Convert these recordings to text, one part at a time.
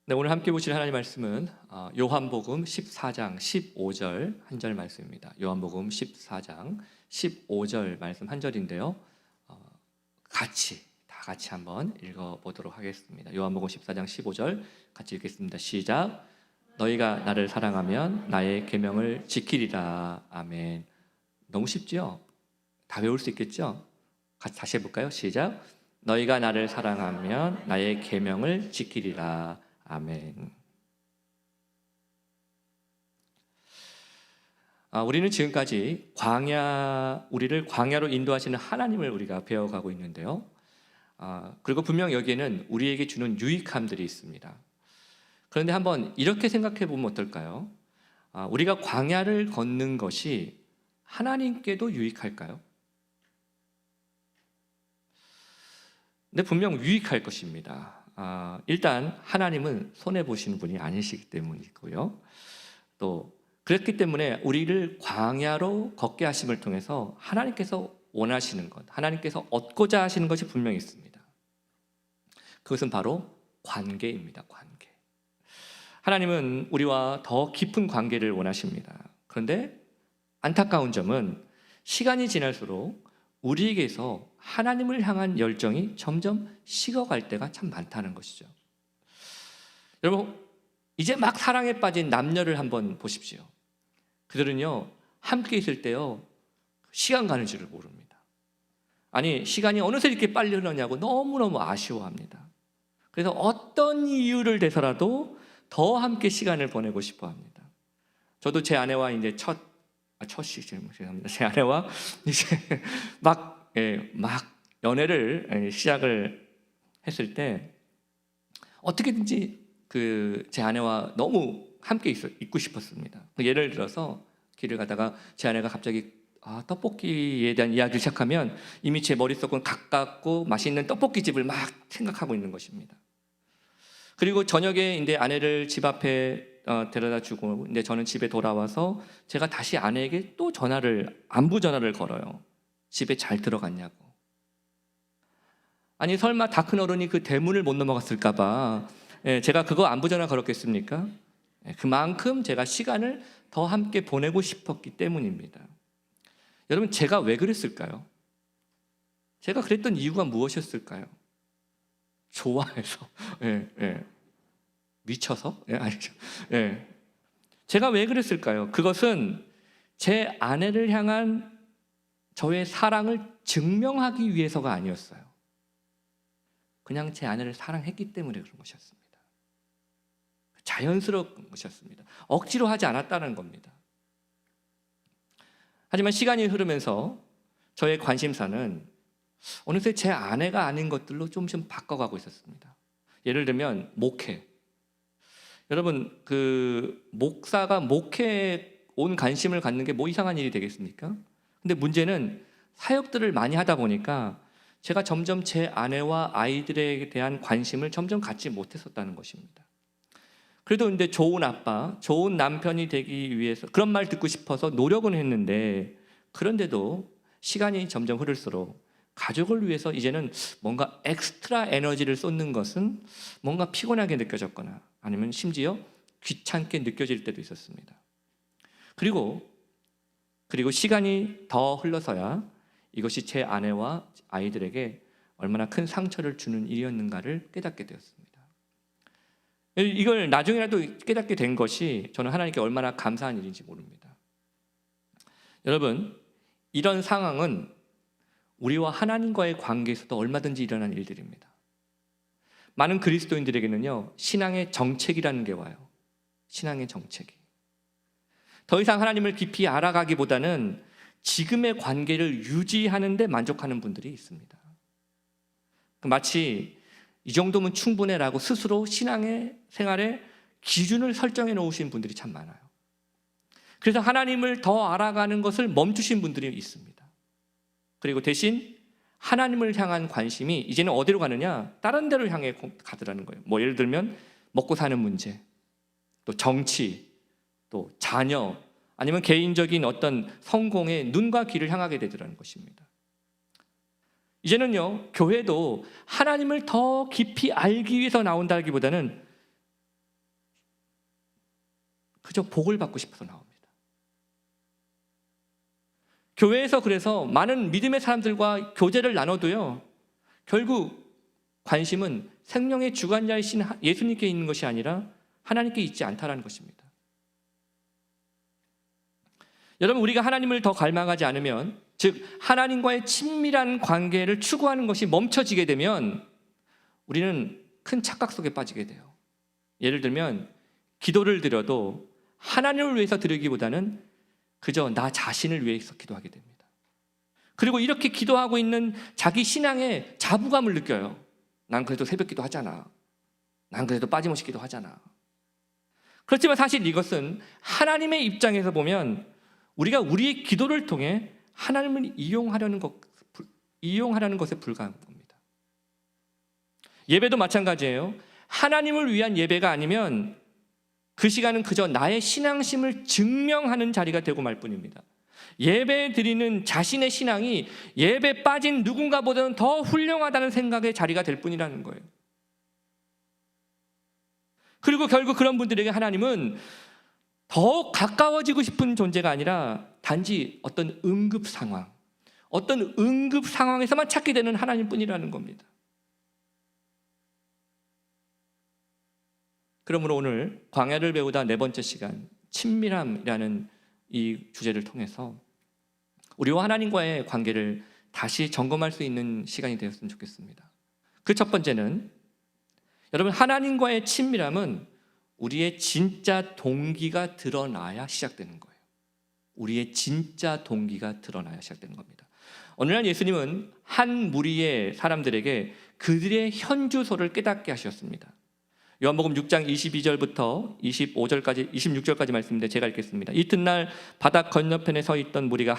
네, 오늘 함께 보실 하나님 말씀은 요한복음 14장 15절 한 절 말씀입니다. 요한복음 14장 15절 말씀 한 절인데요. 다 같이 한번 읽어보도록 하겠습니다. 요한복음 14장 15절 같이 읽겠습니다. 시작. 너희가 나를 사랑하면 나의 계명을 지키리라. 아멘. 너무 쉽죠? 다 외울 수 있겠죠? 같이 다시 해볼까요? 시작. 너희가 나를 사랑하면 나의 계명을 지키리라. 아멘. 우리는 지금까지 우리를 광야로 인도하시는 하나님을 우리가 배워가고 있는데요. 그리고 분명 여기에는 우리에게 주는 유익함들이 있습니다. 그런데 한번 이렇게 생각해 보면 어떨까요? 우리가 광야를 걷는 것이 하나님께도 유익할까요? 근데 분명 유익할 것입니다. 일단 하나님은 손해보시는 분이 아니시기 때문이고요. 또 그렇기 때문에 우리를 광야로 걷게 하심을 통해서 하나님께서 원하시는 것, 하나님께서 얻고자 하시는 것이 분명히 있습니다. 그것은 바로 관계입니다. 관계. 하나님은 우리와 더 깊은 관계를 원하십니다. 그런데 안타까운 점은 시간이 지날수록 우리에게서 하나님을 향한 열정이 점점 식어갈 때가 참 많다는 것이죠. 여러분, 이제 막 사랑에 빠진 남녀를 한번 보십시오. 그들은요, 함께 있을 때요, 시간 가는 줄을 모릅니다. 아니, 시간이 어느새 이렇게 빨리 흐르냐고 너무너무 아쉬워합니다. 그래서 어떤 이유를 대서라도 더 함께 시간을 보내고 싶어 합니다. 저도 제 아내와 이제 죄송합니다. 제 아내와 이제 막 연애를 시작을 했을 때 어떻게든지 제 아내와 너무 함께 있고 싶었습니다. 예를 들어서 길을 가다가 제 아내가 갑자기 떡볶이에 대한 이야기를 시작하면 이미 제 머릿속은 가깝고 맛있는 떡볶이 집을 막 생각하고 있는 것입니다. 그리고 저녁에 이제 아내를 집 앞에 데려다 주고 이제 저는 집에 돌아와서 제가 다시 아내에게 또 안부 전화를 걸어요. 집에 잘 들어갔냐고. 아니, 설마 다 큰 어른이 그 대문을 못 넘어갔을까 봐 제가 그거 안부 전화 걸었겠습니까? 그만큼 제가 시간을 더 함께 보내고 싶었기 때문입니다. 여러분, 제가 왜 그랬을까요? 제가 그랬던 이유가 무엇이었을까요? 좋아해서, 미쳐서? 아니죠. 제가 왜 그랬을까요? 그것은 제 아내를 향한 저의 사랑을 증명하기 위해서가 아니었어요. 그냥 제 아내를 사랑했기 때문에 그런 것이었습니다. 자연스러운 것이었습니다. 억지로 하지 않았다는 겁니다. 하지만 시간이 흐르면서 저의 관심사는 어느새 제 아내가 아닌 것들로 좀 바꿔가고 있었습니다. 예를 들면 목회. 여러분, 목사가 목회에 온 관심을 갖는 게 뭐 이상한 일이 되겠습니까? 근데 문제는 사역들을 많이 하다 보니까 제가 점점 제 아내와 아이들에 대한 관심을 점점 갖지 못했었다는 것입니다. 그래도 근데 좋은 아빠, 좋은 남편이 되기 위해서 그런 말 듣고 싶어서 노력은 했는데, 그런데도 시간이 점점 흐를수록 가족을 위해서 이제는 뭔가 엑스트라 에너지를 쏟는 것은 뭔가 피곤하게 느껴졌거나 아니면 심지어 귀찮게 느껴질 때도 있었습니다. 그리고 시간이 더 흘러서야 이것이 제 아내와 아이들에게 얼마나 큰 상처를 주는 일이었는가를 깨닫게 되었습니다. 이걸 나중에라도 깨닫게 된 것이 저는 하나님께 얼마나 감사한 일인지 모릅니다. 여러분, 이런 상황은 우리와 하나님과의 관계에서도 얼마든지 일어난 일들입니다. 많은 그리스도인들에게는요, 신앙의 정책이라는 게 와요. 신앙의 정책이. 더 이상 하나님을 깊이 알아가기보다는 지금의 관계를 유지하는 데 만족하는 분들이 있습니다. 마치 이 정도면 충분해라고 스스로 신앙의 생활에 기준을 설정해 놓으신 분들이 참 많아요. 그래서 하나님을 더 알아가는 것을 멈추신 분들이 있습니다. 그리고 대신 하나님을 향한 관심이 이제는 어디로 가느냐? 다른 데로 향해 가더라는 거예요. 예를 들면 먹고 사는 문제, 또 정치, 또 자녀, 아니면 개인적인 어떤 성공에 눈과 귀를 향하게 되더라는 것입니다. 이제는요, 교회도 하나님을 더 깊이 알기 위해서 나온다기보다는 그저 복을 받고 싶어서 나옵니다. 교회에서 그래서 많은 믿음의 사람들과 교제를 나눠도요, 결국 관심은 생명의 주관자이신 예수님께 있는 것이 아니라 하나님께 있지 않다라는 것입니다. 여러분, 우리가 하나님을 더 갈망하지 않으면, 즉 하나님과의 친밀한 관계를 추구하는 것이 멈춰지게 되면 우리는 큰 착각 속에 빠지게 돼요. 예를 들면 기도를 드려도 하나님을 위해서 드리기보다는 그저 나 자신을 위해서 기도하게 됩니다. 그리고 이렇게 기도하고 있는 자기 신앙에 자부감을 느껴요. 난 그래도 새벽 기도 하잖아. 난 그래도 빠짐없이 기도하잖아. 그렇지만 사실 이것은 하나님의 입장에서 보면 우리가 우리의 기도를 통해 하나님을 이용하려는 것에 불과한 겁니다. 예배도 마찬가지예요. 하나님을 위한 예배가 아니면 그 시간은 그저 나의 신앙심을 증명하는 자리가 되고 말 뿐입니다. 예배 드리는 자신의 신앙이 예배 빠진 누군가보다는 더 훌륭하다는 생각의 자리가 될 뿐이라는 거예요. 그리고 결국 그런 분들에게 하나님은 더 가까워지고 싶은 존재가 아니라 단지 어떤 응급 상황에서만 찾게 되는 하나님뿐이라는 겁니다. 그러므로 오늘 광야를 배우다 네 번째 시간, 친밀함이라는 이 주제를 통해서 우리와 하나님과의 관계를 다시 점검할 수 있는 시간이 되었으면 좋겠습니다. 그 첫 번째는, 여러분, 하나님과의 친밀함은 우리의 진짜 동기가 드러나야 시작되는 거예요. 우리의 진짜 동기가 드러나야 시작되는 겁니다. 어느 날 예수님은 한 무리의 사람들에게 그들의 현주소를 깨닫게 하셨습니다. 요한복음 6장 22절부터 26절까지 말씀인데 제가 읽겠습니다. 이튿날 바다 건너편에 서 있던 무리가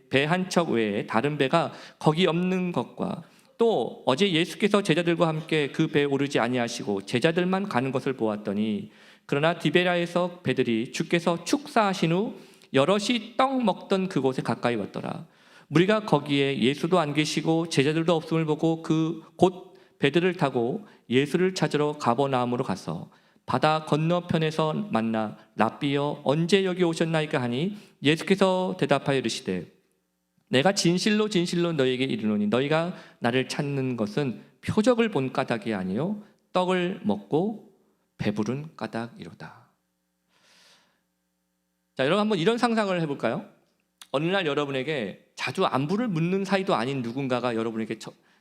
배 한 척 외에 다른 배가 거기 없는 것과 또 어제 예수께서 제자들과 함께 그 배에 오르지 아니하시고 제자들만 가는 것을 보았더니, 그러나 디베라에서 배들이 주께서 축사하신 후 여럿이 떡 먹던 그곳에 가까이 왔더라. 무리가 거기에 예수도 안 계시고 제자들도 없음을 보고 그 곧 배들을 타고 예수를 찾으러 가버나움으로 가서 바다 건너편에서 만나 랍비여 언제 여기 오셨나이까 하니, 예수께서 대답하여 이르시되 내가 진실로 진실로 너희에게 이르노니 너희가 나를 찾는 것은 표적을 본 까닭이 아니요 떡을 먹고 배부른 까닭이로다. 자, 여러분 한번 이런 상상을 해볼까요? 어느 날 여러분에게 자주 안부를 묻는 사이도 아닌 누군가가 여러분에게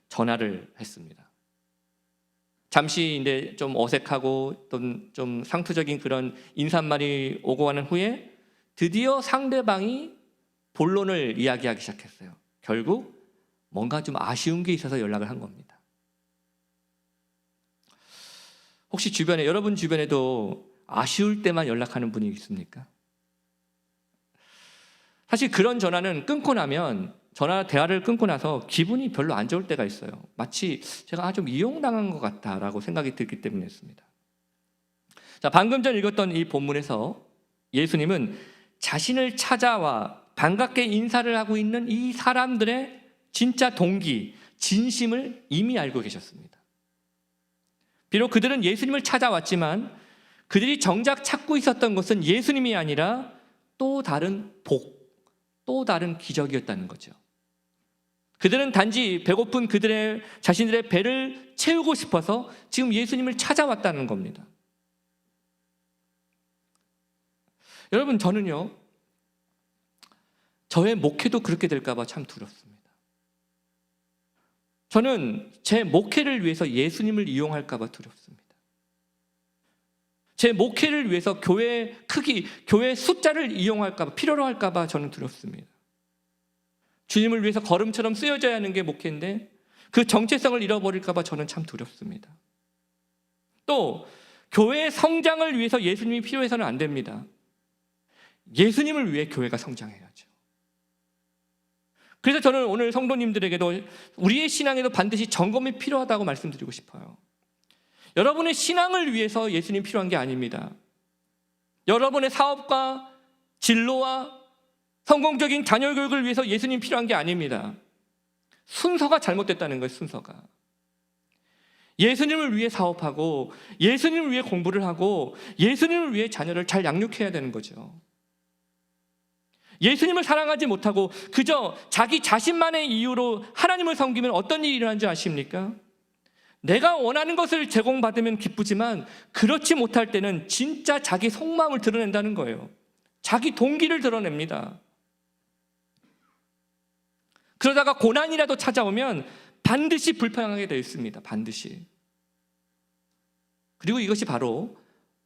전화를 했습니다. 잠시 이제 좀 어색하고 좀 상투적인 그런 인사말이 오고 가는 후에 드디어 상대방이 본론을 이야기하기 시작했어요. 결국 뭔가 좀 아쉬운 게 있어서 연락을 한 겁니다. 혹시 여러분 주변에도 아쉬울 때만 연락하는 분이 있습니까? 사실 그런 전화는 대화를 끊고 나서 기분이 별로 안 좋을 때가 있어요. 마치 제가 좀 이용당한 것 같다라고 생각이 들기 때문이었습니다. 자, 방금 전 읽었던 이 본문에서 예수님은 자신을 찾아와 반갑게 인사를 하고 있는 이 사람들의 진짜 동기, 진심을 이미 알고 계셨습니다. 비록 그들은 예수님을 찾아왔지만 그들이 정작 찾고 있었던 것은 예수님이 아니라 또 다른 또 다른 기적이었다는 거죠. 그들은 단지 배고픈 자신들의 배를 채우고 싶어서 지금 예수님을 찾아왔다는 겁니다. 여러분, 저는요, 저의 목회도 그렇게 될까 봐 참 두렵습니다. 저는 제 목회를 위해서 예수님을 이용할까 봐 두렵습니다. 제 목회를 위해서 교회 크기, 교회 숫자를 이용할까 봐, 필요로 할까 봐 저는 두렵습니다. 주님을 위해서 걸음처럼 쓰여져야 하는 게 목회인데 그 정체성을 잃어버릴까 봐 저는 참 두렵습니다. 또 교회의 성장을 위해서 예수님이 필요해서는 안 됩니다. 예수님을 위해 교회가 성장해야죠. 그래서 저는 오늘 성도님들에게도 우리의 신앙에도 반드시 점검이 필요하다고 말씀드리고 싶어요. 여러분의 신앙을 위해서 예수님 필요한 게 아닙니다. 여러분의 사업과 진로와 성공적인 자녀 교육을 위해서 예수님 필요한 게 아닙니다. 순서가 잘못됐다는 거예요. 순서가. 예수님을 위해 사업하고 예수님을 위해 공부를 하고 예수님을 위해 자녀를 잘 양육해야 되는 거죠. 예수님을 사랑하지 못하고 그저 자기 자신만의 이유로 하나님을 섬기면 어떤 일이 일어나는지 아십니까? 내가 원하는 것을 제공받으면 기쁘지만 그렇지 못할 때는 진짜 자기 속마음을 드러낸다는 거예요. 자기 동기를 드러냅니다. 그러다가 고난이라도 찾아오면 반드시 불평하게 되어 있습니다. 반드시. 그리고 이것이 바로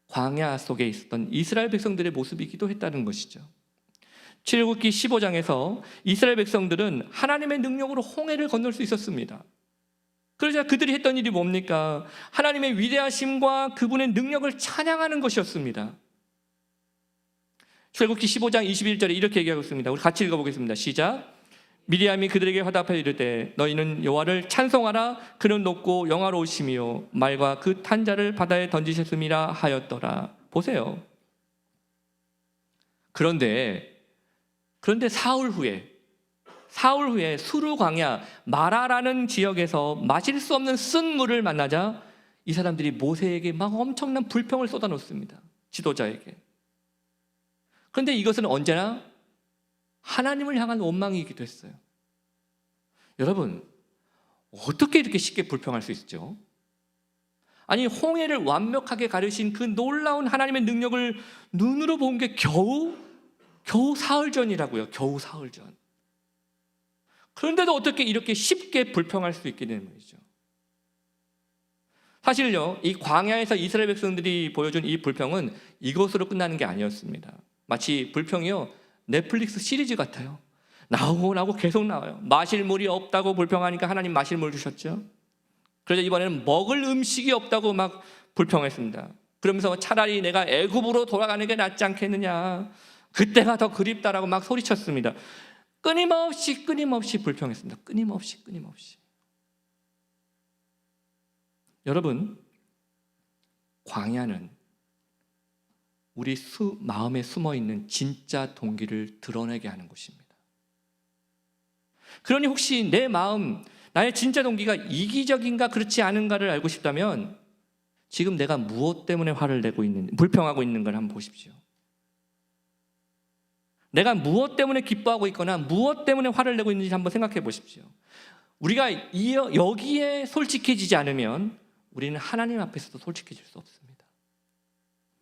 광야 속에 있었던 이스라엘 백성들의 모습이기도 했다는 것이죠. 출애굽기 15장에서 이스라엘 백성들은 하나님의 능력으로 홍해를 건널 수 있었습니다. 그러자 그들이 했던 일이 뭡니까? 하나님의 위대하심과 그분의 능력을 찬양하는 것이었습니다. 출애굽기 15장 21절에 이렇게 얘기하고 있습니다. 우리 같이 읽어보겠습니다. 시작. 미리암이 그들에게 화답하여 이르되 너희는 여호와를 찬송하라. 그는 높고 영화로우시며 말과 그 탄자를 바다에 던지셨음이라 하였더라. 보세요. 그런데 사흘 후에 수르 광야 마라라는 지역에서 마실 수 없는 쓴 물을 만나자 이 사람들이 모세에게 막 엄청난 불평을 쏟아놓습니다. 지도자에게. 그런데 이것은 언제나 하나님을 향한 원망이기도 했어요. 여러분, 어떻게 이렇게 쉽게 불평할 수 있죠? 아니, 홍해를 완벽하게 가르신 그 놀라운 하나님의 능력을 눈으로 본 게 겨우 사흘 전이라고요. 겨우 사흘 전. 그런데도 어떻게 이렇게 쉽게 불평할 수 있게 되는 거죠? 사실요, 이 광야에서 이스라엘 백성들이 보여준 이 불평은 이것으로 끝나는 게 아니었습니다. 마치 불평이요, 넷플릭스 시리즈 같아요. 나오고 계속 나와요. 마실 물이 없다고 불평하니까 하나님 마실 물 주셨죠. 그래서 이번에는 먹을 음식이 없다고 막 불평했습니다. 그러면서 차라리 내가 애굽으로 돌아가는 게 낫지 않겠느냐, 그때가 더 그립다라고 막 소리쳤습니다. 끊임없이 불평했습니다. 끊임없이. 여러분, 광야는 우리 마음에 숨어있는 진짜 동기를 드러내게 하는 곳입니다. 그러니 혹시 내 마음, 나의 진짜 동기가 이기적인가 그렇지 않은가를 알고 싶다면 지금 내가 무엇 때문에 불평하고 있는 걸 한번 보십시오. 내가 무엇 때문에 기뻐하고 있거나 무엇 때문에 화를 내고 있는지 한번 생각해 보십시오. 우리가 여기에 솔직해지지 않으면 우리는 하나님 앞에서도 솔직해질 수 없습니다.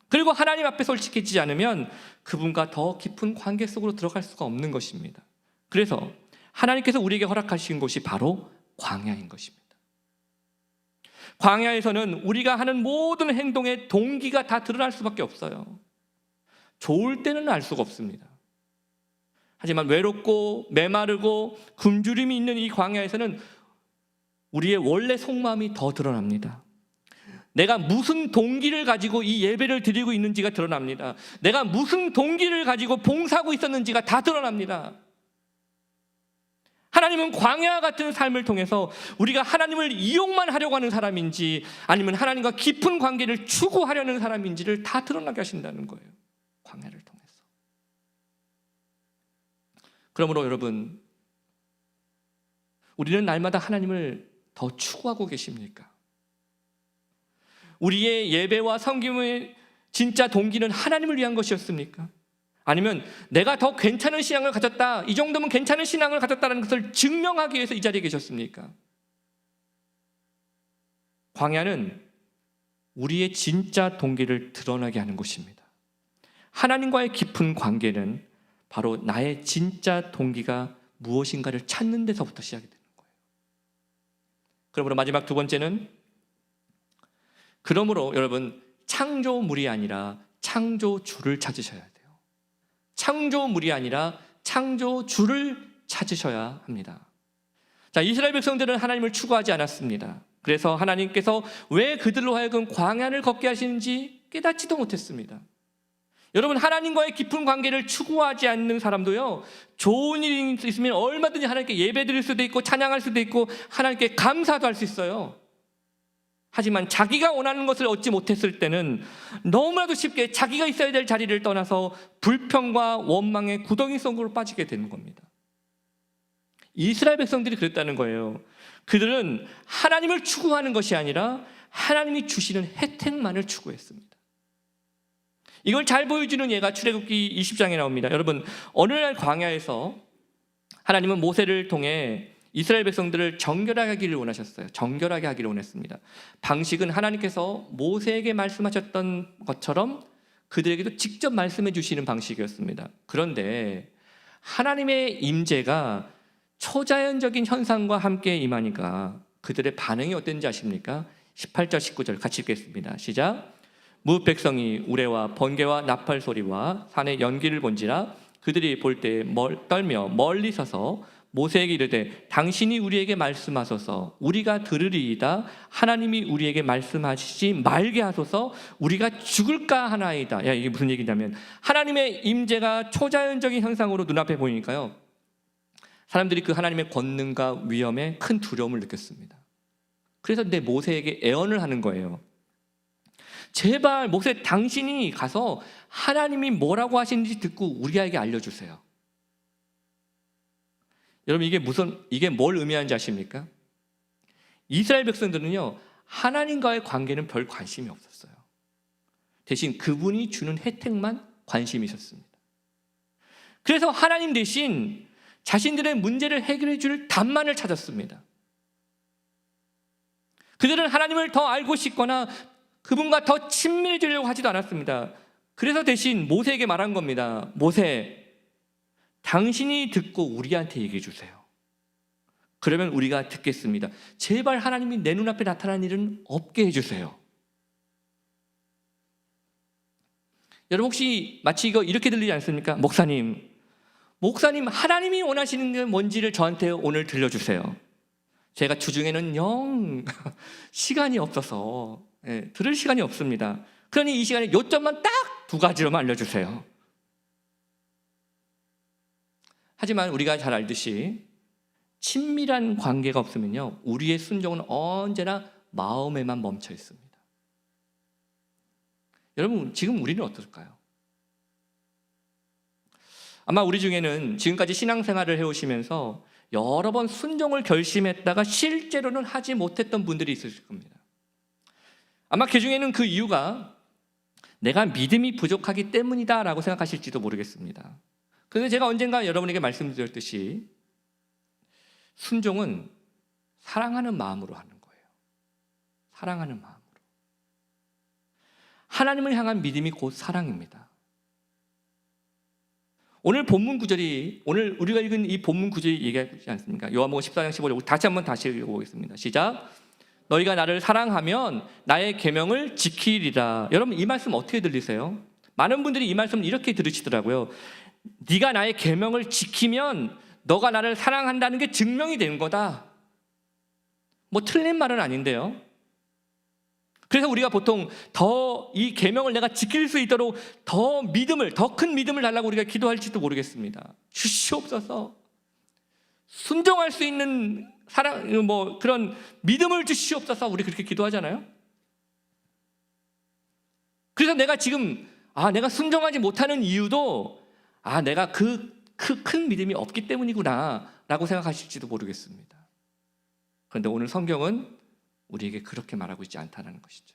그리고 하나님 앞에 솔직해지지 않으면 그분과 더 깊은 관계 속으로 들어갈 수가 없는 것입니다. 그래서 하나님께서 우리에게 허락하신 곳이 바로 광야인 것입니다. 광야에서는 우리가 하는 모든 행동의 동기가 다 드러날 수밖에 없어요. 좋을 때는 알 수가 없습니다. 하지만 외롭고 메마르고 굶주림이 있는 이 광야에서는 우리의 원래 속마음이 더 드러납니다. 내가 무슨 동기를 가지고 이 예배를 드리고 있는지가 드러납니다. 내가 무슨 동기를 가지고 봉사하고 있었는지가 다 드러납니다. 하나님은 광야 같은 삶을 통해서 우리가 하나님을 이용만 하려고 하는 사람인지 아니면 하나님과 깊은 관계를 추구하려는 사람인지를 다 드러나게 하신다는 거예요. 광야를 통해서. 그러므로 여러분, 우리는 날마다 하나님을 더 추구하고 계십니까? 우리의 예배와 섬김의 진짜 동기는 하나님을 위한 것이었습니까? 아니면 내가 더 괜찮은 신앙을 가졌다, 이 정도면 괜찮은 신앙을 가졌다는 것을 증명하기 위해서 이 자리에 계셨습니까? 광야는 우리의 진짜 동기를 드러나게 하는 곳입니다. 하나님과의 깊은 관계는 바로 나의 진짜 동기가 무엇인가를 찾는 데서부터 시작이 되는 거예요. 그러므로 마지막 두 번째는, 그러므로 여러분, 창조물이 아니라 창조주를 찾으셔야 돼요. 창조물이 아니라 창조주를 찾으셔야 합니다. 자, 이스라엘 백성들은 하나님을 추구하지 않았습니다. 그래서 하나님께서 왜 그들로 하여금 광야를 걷게 하시는지 깨닫지도 못했습니다. 여러분, 하나님과의 깊은 관계를 추구하지 않는 사람도요, 좋은 일이 있으면 얼마든지 하나님께 예배드릴 수도 있고 찬양할 수도 있고 하나님께 감사도 할 수 있어요. 하지만 자기가 원하는 것을 얻지 못했을 때는 너무나도 쉽게 자기가 있어야 될 자리를 떠나서 불평과 원망의 구덩이 속으로 빠지게 되는 겁니다. 이스라엘 백성들이 그랬다는 거예요. 그들은 하나님을 추구하는 것이 아니라 하나님이 주시는 혜택만을 추구했습니다. 이걸 잘 보여주는 예가 출애굽기 20장에 나옵니다. 여러분, 어느 날 광야에서 하나님은 모세를 통해 이스라엘 백성들을 정결하게 하기를 원하셨어요. 정결하게 하기를 원했습니다. 방식은 하나님께서 모세에게 말씀하셨던 것처럼 그들에게도 직접 말씀해 주시는 방식이었습니다. 그런데 하나님의 임재가 초자연적인 현상과 함께 임하니까 그들의 반응이 어땠는지 아십니까? 18절 19절 같이 읽겠습니다. 시작. 무 백성이 우레와 번개와 나팔 소리와 산의 연기를 본지라 그들이 볼 때 떨며 멀리 서서 모세에게 이르되 당신이 우리에게 말씀하소서 우리가 들으리이다. 하나님이 우리에게 말씀하시지 말게 하소서 우리가 죽을까 하나이다. 야, 이게 무슨 얘기냐면 하나님의 임재가 초자연적인 현상으로 눈앞에 보이니까요, 사람들이 그 하나님의 권능과 위엄에 큰 두려움을 느꼈습니다. 그래서 내 모세에게 애언을 하는 거예요. 제발 모세 당신이 가서 하나님이 뭐라고 하시는지 듣고 우리에게 알려주세요. 여러분, 이게 뭘 의미하는지 아십니까? 이스라엘 백성들은요, 하나님과의 관계는 별 관심이 없었어요. 대신 그분이 주는 혜택만 관심이 있었습니다. 그래서 하나님 대신 자신들의 문제를 해결해 줄 답만을 찾았습니다. 그들은 하나님을 더 알고 싶거나 그분과 더 친밀해지려고 하지도 않았습니다. 그래서 대신 모세에게 말한 겁니다. 모세, 당신이 듣고 우리한테 얘기해 주세요. 그러면 우리가 듣겠습니다. 제발 하나님이 내 눈앞에 나타난 일은 없게 해주세요. 여러분, 혹시 마치 이거 이렇게 들리지 않습니까? 목사님 하나님이 원하시는 게 뭔지를 저한테 오늘 들려주세요. 제가 주중에는 영 시간이 없어서 들을 시간이 없습니다. 그러니 이 시간에 요점만 딱 2가지로만 알려주세요. 하지만 우리가 잘 알듯이 친밀한 관계가 없으면요, 우리의 순종은 언제나 마음에만 멈춰 있습니다. 여러분, 지금 우리는 어떨까요? 아마 우리 중에는 지금까지 신앙생활을 해오시면서 여러 번 순종을 결심했다가 실제로는 하지 못했던 분들이 있으실 겁니다. 아마 그 중에는 그 이유가 내가 믿음이 부족하기 때문이다 라고 생각하실지도 모르겠습니다. 그런데 제가 언젠가 여러분에게 말씀드렸듯이 순종은 사랑하는 마음으로 하는 거예요. 사랑하는 마음으로. 하나님을 향한 믿음이 곧 사랑입니다. 오늘 우리가 읽은 이 본문 구절이 얘기하지 않습니까? 요한복음 14장 15절 다시 읽어보겠습니다. 시작. 너희가 나를 사랑하면 나의 계명을 지키리라. 여러분, 이 말씀 어떻게 들리세요? 많은 분들이 이 말씀을 이렇게 들으시더라고요. 네가 나의 계명을 지키면 너가 나를 사랑한다는 게 증명이 되는 거다. 뭐 틀린 말은 아닌데요. 그래서 우리가 보통 더 이 계명을 내가 지킬 수 있도록 더 큰 믿음을 달라고 우리가 기도할지도 모르겠습니다. 주시옵소서. 순종할 수 있는 그런 믿음을 주시옵소서. 우리 그렇게 기도하잖아요. 그래서 내가 지금 내가 순종하지 못하는 이유도 내가 그 큰 믿음이 없기 때문이구나 라고 생각하실지도 모르겠습니다. 그런데 오늘 성경은 우리에게 그렇게 말하고 있지 않다는 것이죠.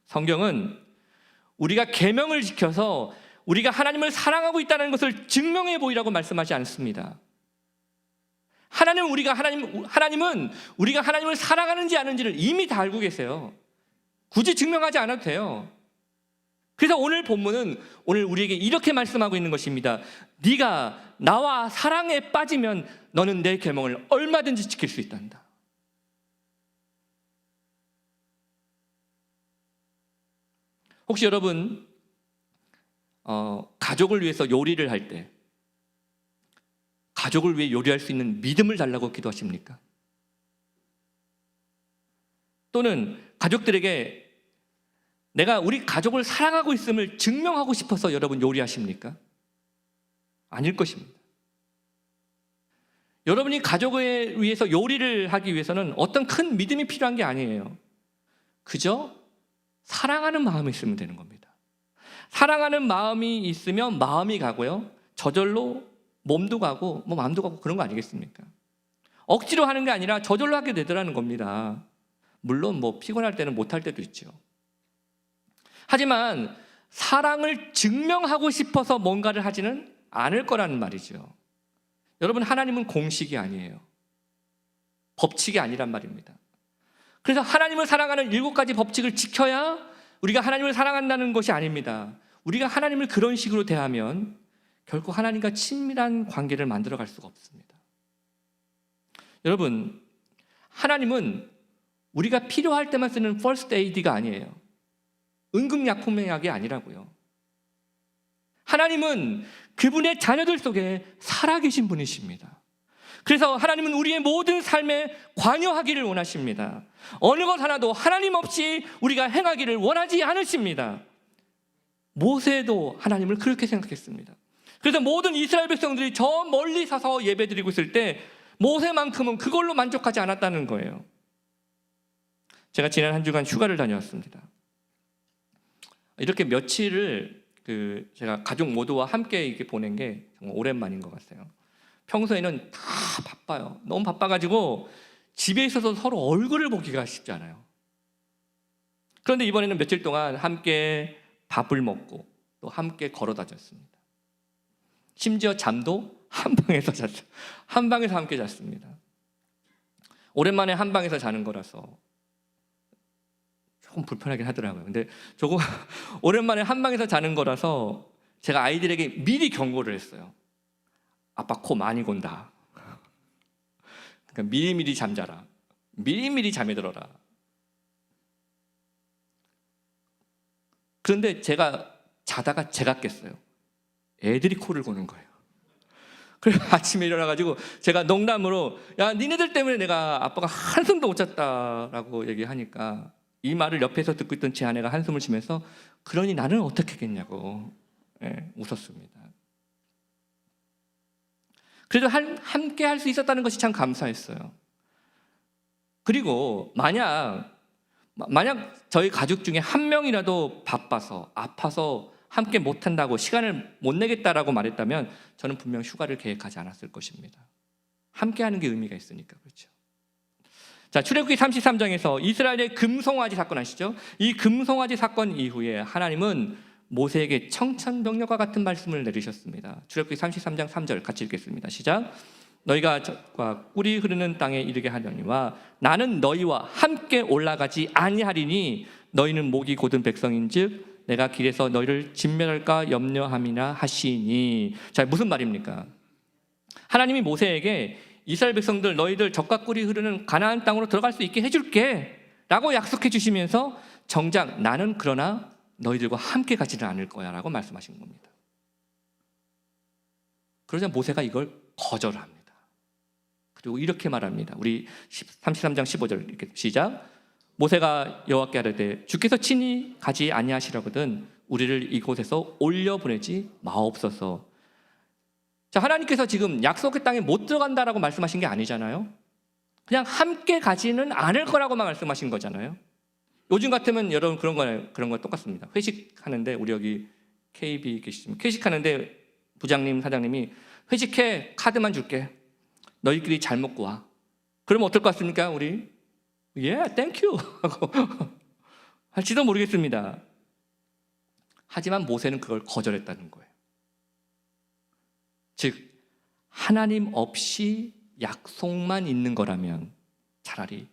성경은 우리가 계명을 지켜서 우리가 하나님을 사랑하고 있다는 것을 증명해 보이라고 말씀하지 않습니다. 하나님은 우리가 하나님을 사랑하는지 아는지를 이미 다 알고 계세요. 굳이 증명하지 않아도 돼요. 그래서 오늘 본문은 오늘 우리에게 이렇게 말씀하고 있는 것입니다. 네가 나와 사랑에 빠지면 너는 내 계명을 얼마든지 지킬 수 있단다. 혹시 여러분 가족을 위해서 요리를 할 때 가족을 위해 요리할 수 있는 믿음을 달라고 기도하십니까? 또는 가족들에게 내가 우리 가족을 사랑하고 있음을 증명하고 싶어서 여러분 요리하십니까? 아닐 것입니다. 여러분이 가족을 위해서 요리를 하기 위해서는 어떤 큰 믿음이 필요한 게 아니에요. 그저 사랑하는 마음이 있으면 되는 겁니다. 사랑하는 마음이 있으면 마음이 가고요, 저절로 몸도 가고 마음도 가고 그런 거 아니겠습니까? 억지로 하는 게 아니라 저절로 하게 되더라는 겁니다. 물론 뭐 피곤할 때는 못할 때도 있죠. 하지만 사랑을 증명하고 싶어서 뭔가를 하지는 않을 거라는 말이죠. 여러분, 하나님은 공식이 아니에요. 법칙이 아니란 말입니다. 그래서 하나님을 사랑하는 7가지 법칙을 지켜야 우리가 하나님을 사랑한다는 것이 아닙니다. 우리가 하나님을 그런 식으로 대하면 결코 하나님과 친밀한 관계를 만들어갈 수가 없습니다. 여러분, 하나님은 우리가 필요할 때만 쓰는 first aid가 아니에요. 응급약품약이 아니라고요. 하나님은 그분의 자녀들 속에 살아계신 분이십니다. 그래서 하나님은 우리의 모든 삶에 관여하기를 원하십니다. 어느 것 하나도 하나님 없이 우리가 행하기를 원하지 않으십니다. 모세도 하나님을 그렇게 생각했습니다. 그래서 모든 이스라엘 백성들이 저 멀리 서서 예배드리고 있을 때 모세만큼은 그걸로 만족하지 않았다는 거예요. 제가 지난 한 주간 휴가를 다녀왔습니다. 이렇게 며칠을 제가 가족 모두와 함께 이렇게 보낸 게 정말 오랜만인 것 같아요. 평소에는 다 바빠요. 너무 바빠가지고 집에 있어서 서로 얼굴을 보기가 쉽지 않아요. 그런데 이번에는 며칠 동안 함께 밥을 먹고 또 함께 걸어 다녔습니다. 심지어 잠도 한 방에서 잤어요. 한 방에서 함께 잤습니다. 오랜만에 한 방에서 자는 거라서 조금 불편하긴 하더라고요. 근데 조금 오랜만에 한 방에서 자는 거라서 제가 아이들에게 미리 경고를 했어요. 아빠 코 많이 곤다. 그러니까 미리미리 잠자라. 미리미리 잠에 들어라. 그런데 제가 자다가 제가 깼어요. 애들이 코를 고는 거예요. 그래서 아침에 일어나가지고 제가 농담으로 야, 니네들 때문에 내가 아빠가 한숨도 못 잤다라고 얘기하니까 이 말을 옆에서 듣고 있던 제 아내가 한숨을 쉬면서 그러니 나는 어떻게 했겠냐고 웃었습니다. 그래도 함께 할 수 있었다는 것이 참 감사했어요. 그리고 만약 저희 가족 중에 한 명이라도 바빠서 아파서 함께 못한다고 시간을 못 내겠다라고 말했다면 저는 분명 휴가를 계획하지 않았을 것입니다. 함께하는 게 의미가 있으니까. 그렇죠. 자, 출애굽기 33장에서 이스라엘의 금송아지 사건 아시죠? 이 금송아지 사건 이후에 하나님은 모세에게 청천벽력과 같은 말씀을 내리셨습니다. 출애굽기 33장 3절 같이 읽겠습니다. 시작. 너희가 적과 꿀이 흐르는 땅에 이르게 하려니와 나는 너희와 함께 올라가지 아니하리니 너희는 목이 곧은 백성인즉 내가 길에서 너희를 진멸할까 염려함이나 하시니. 자, 무슨 말입니까? 하나님이 모세에게 이스라엘 백성들 너희들 적과 꿀이 흐르는 가나안 땅으로 들어갈 수 있게 해줄게 라고 약속해 주시면서 정작 나는 그러나 너희들과 함께 가지는 않을 거야 라고 말씀하신 겁니다. 그러자 모세가 이걸 거절합니다. 그리고 이렇게 말합니다. 우리 33장 15절 이렇게 시작. 모세가 여호와께 아뢰되 주께서 친히 가지 아니하시려거든 우리를 이곳에서 올려보내지 마옵소서. 자, 하나님께서 지금 약속의 땅에 못 들어간다라고 말씀하신 게 아니잖아요. 그냥 함께 가지는 않을 거라고만 말씀하신 거잖아요. 요즘 같으면 여러분 그런 거 똑같습니다. 회식하는데 우리 여기 KB 계시지만 회식하는데 부장님 사장님이 회식해 카드만 줄게. 너희끼리 잘 먹고 와. 그러면 어떨 것 같습니까? 우리 땡큐 하고 할지도 모르겠습니다. 하지만 모세는 그걸 거절했다는 거예요. 즉 하나님 없이 약속만 있는 거라면 차라리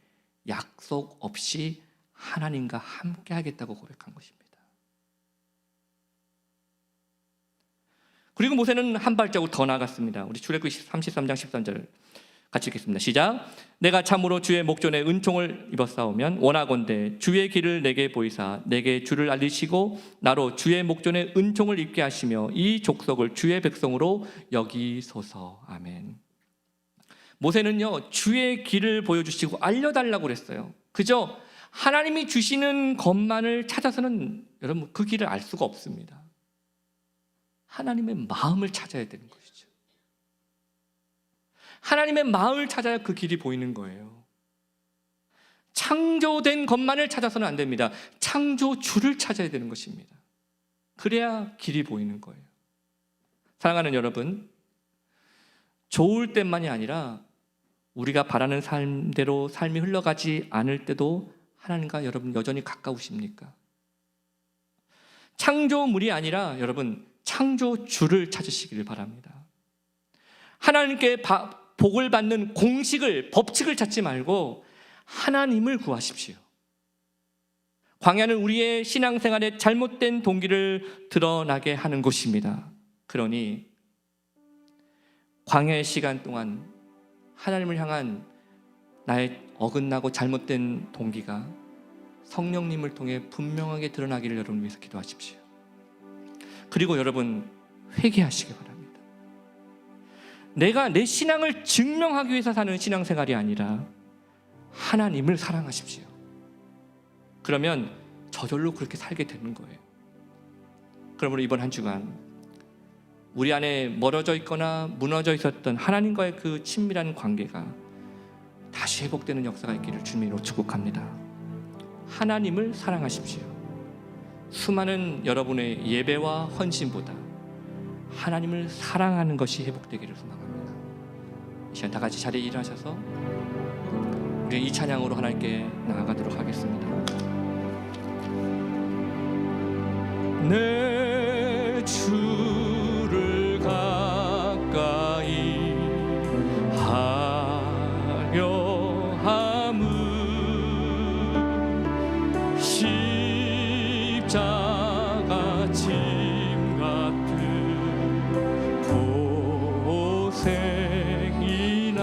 약속 없이 하나님과 함께 하겠다고 고백한 것입니다. 그리고 모세는 한 발자국 더 나아갔습니다. 우리 출애굽기 33장 13절 같이 읽겠습니다. 시작. 내가 참으로 주의 목전에 은총을 입었사오면 원하건대 주의 길을 내게 보이사 내게 주를 알리시고 나로 주의 목전에 은총을 입게 하시며 이 족속을 주의 백성으로 여기소서. 아멘. 모세는요 주의 길을 보여주시고 알려달라고 그랬어요. 그저 하나님이 주시는 것만을 찾아서는 여러분 그 길을 알 수가 없습니다. 하나님의 마음을 찾아야 되는 것이죠. 하나님의 마음을 찾아야 그 길이 보이는 거예요. 창조된 것만을 찾아서는 안 됩니다. 창조주를 찾아야 되는 것입니다. 그래야 길이 보이는 거예요. 사랑하는 여러분, 좋을 때만이 아니라 우리가 바라는 삶대로 삶이 흘러가지 않을 때도 하나님과 여러분 여전히 가까우십니까? 창조물이 아니라 여러분 창조주를 찾으시기를 바랍니다. 하나님께 복을 받는 공식을, 법칙을 찾지 말고 하나님을 구하십시오. 광야는 우리의 신앙생활의 잘못된 동기를 드러나게 하는 곳입니다. 그러니 광야의 시간 동안 하나님을 향한 나의 어긋나고 잘못된 동기가 성령님을 통해 분명하게 드러나기를 여러분 위해서 기도하십시오. 그리고 여러분 회개하시기 바랍니다. 내가 내 신앙을 증명하기 위해서 사는 신앙생활이 아니라 하나님을 사랑하십시오. 그러면 저절로 그렇게 살게 되는 거예요. 그러므로 이번 한 주간 우리 안에 멀어져 있거나 무너져 있었던 하나님과의 그 친밀한 관계가 다시 회복되는 역사가 있기를 주님으로 축복합니다. 하나님을 사랑하십시오. 수많은 여러분의 예배와 헌신보다 하나님을 사랑하는 것이 회복되기를 소망합니다. 이 시간 다 같이 자리에 일어나셔서 우리 이 찬양으로 하나님께 나아가도록 하겠습니다. 내 주를 가까이 하려 함은 십자가 짐 같은 고생이나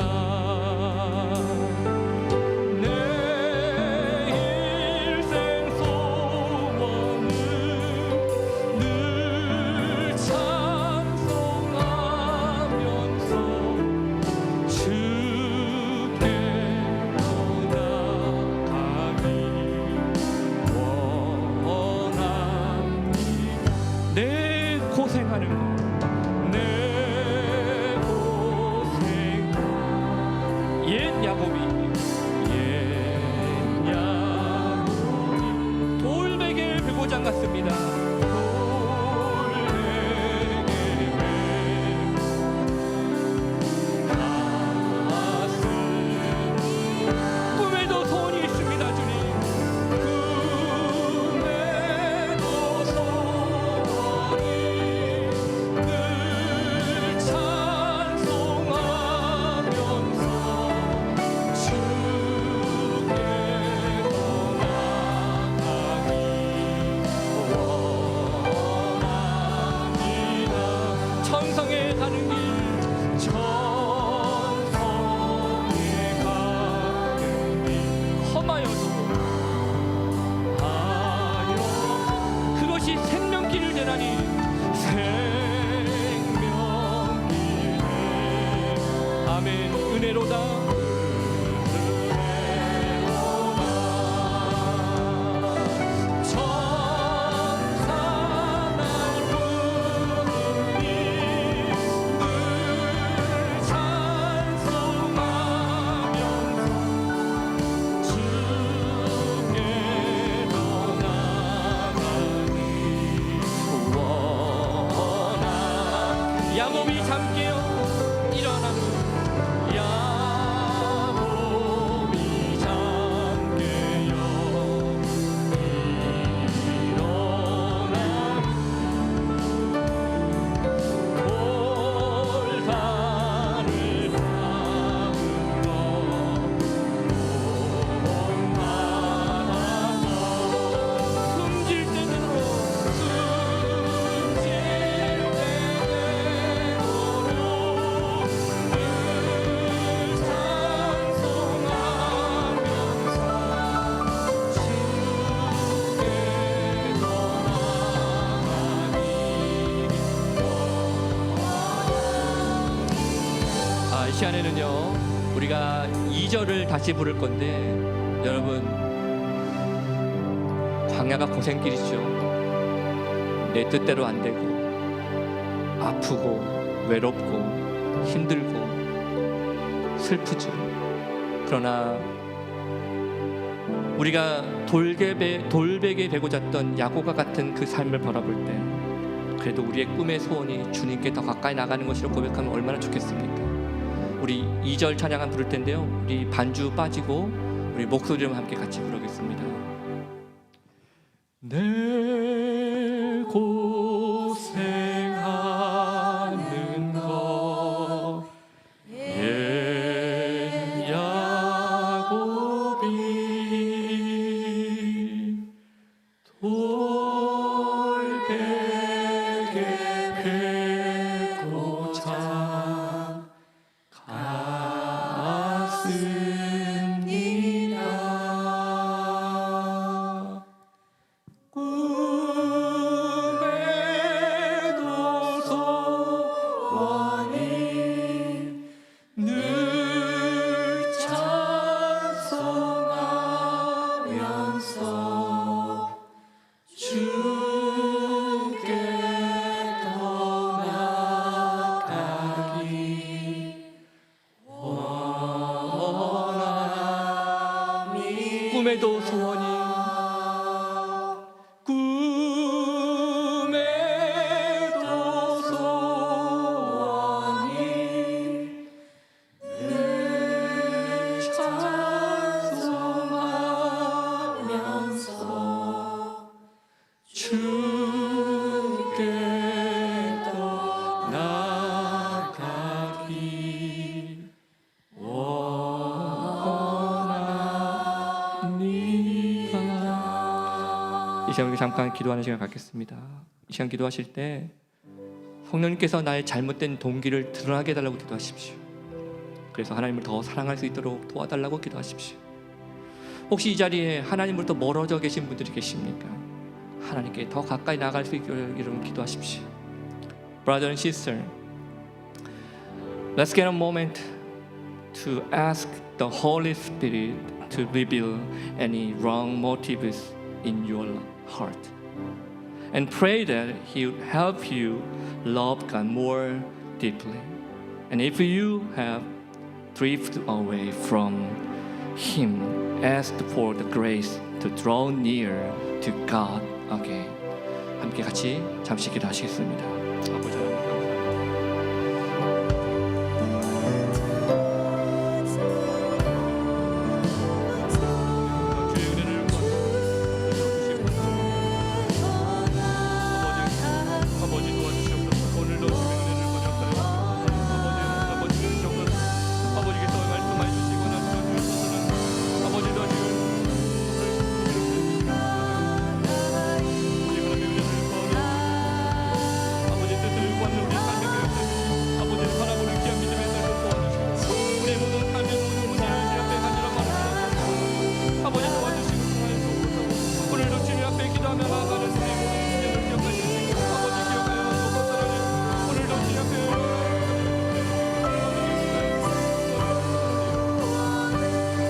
야곱이 잠깨어 일어나는 야곱이 잠깨어 일어나는 볼산을 밟으러 올라가서 숨질 때대로 이 시간에는요 우리가 2절을 다시 부를 건데 여러분 광야가 고생길이죠. 내 뜻대로 안 되고 아프고 외롭고 힘들고 슬프죠. 그러나 우리가 돌베개 베고 잤던 야곱과 같은 그 삶을 바라볼 때 그래도 우리의 꿈의 소원이 주님께 더 가까이 나가는 것이라고 고백하면 얼마나 좋겠습니까? 우리 2절 찬양 부를 텐데요. 우리 반주 빠지고 우리 목소리로 함께 같이 부르겠습니다. 내 고생하는 것 옛 야곱이 돌베개 베고 자 갔습니다. 꿈에도 소원이 늘 찬송하면서 주께 떠나가기 원하니 꿈에도 소원이 늘 찬송하면서 주께 떠나가기 원합니다. 이 시간 우리 잠깐 기도하는 시간 갖겠습니다. 이 시간 기도하실 때 성령님께서 나의 잘못된 동기를 드러나게 해달라고 기도하십시오. 그래서 하나님을 더 사랑할 수 있도록 도와달라고 기도하십시오. 혹시 이 자리에 하나님으로부터 멀어져 계신 분들이 계십니까? 하나님께 더 가까이 나아갈 수 있기를 기도하십시오. Brother and sister, let's get a moment to ask the Holy Spirit to reveal any wrong motives in your heart and pray that He would help you love God more deeply. And if you have drifted away from Him, ask for the grace to draw near to God again. 함께 같이 잠시 기도하시겠습니다. 아버지 하나님 감사합니다. 주의 은혜를 구하옵소서. 아버지 도와주시옵소서. 오늘도 주의 은혜를 번역하여 아버지 주시옵소서. 아버지께서 말씀해 주시고 나서 주셔서는 아버지도 지금 우리 하나님의 은혜를 구하옵소서. 아버지 뜻을 구하는 우리 삶의 교회들 아버지 사랑으로 귀한 믿음의 삶을 도와주시고 우리 모든 삶의 모든 문제를 주 앞에 간절한 마음으로 아버지 도와주시고 통하여주옵소서. 오늘도 주님 앞에 기도하며 나아가는 우리 모든 문제를 기억하여 주시고 아버지 기억하여 주옵소서. 오늘도 주님 앞에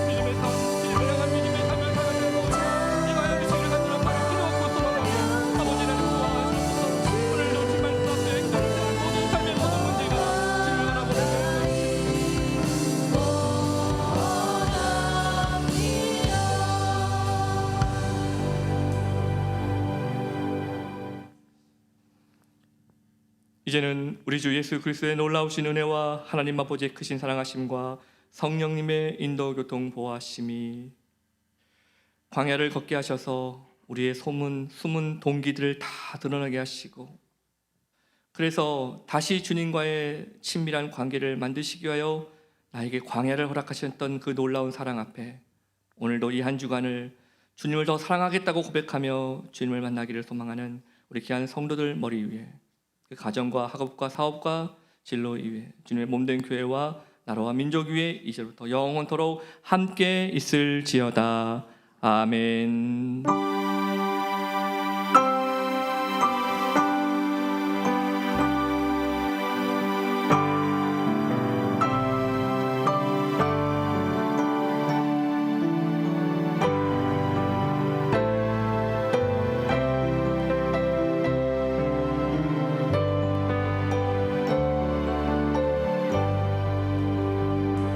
믿음의 삶, 믿음을 향한 믿음의 삶을 살아가고 이가야 주시기를 간절한 마음으로 기도하고 소망하며 아버지 나를 도와주옵소서. 오늘도 주님 말씀 앞에 모든 삶의 모든 문제가 주님을 알아보는 이제는 우리 주 예수 그리스도의 놀라우신 은혜와 하나님 아버지의 크신 사랑하심과 성령님의 인도 교통 보호하심이 광야를 걷게 하셔서 우리의 숨은 동기들을 다 드러나게 하시고 그래서 다시 주님과의 친밀한 관계를 만드시기 위하여 나에게 광야를 허락하셨던 그 놀라운 사랑 앞에 오늘도 이 한 주간을 주님을 더 사랑하겠다고 고백하며 주님을 만나기를 소망하는 우리 귀한 성도들 머리 위에 그 가정과 학업과 사업과 진로 위에 주님의 몸된 교회와 나라와 민족 위에 이제부터 영원토록 함께 있을지어다. 아멘.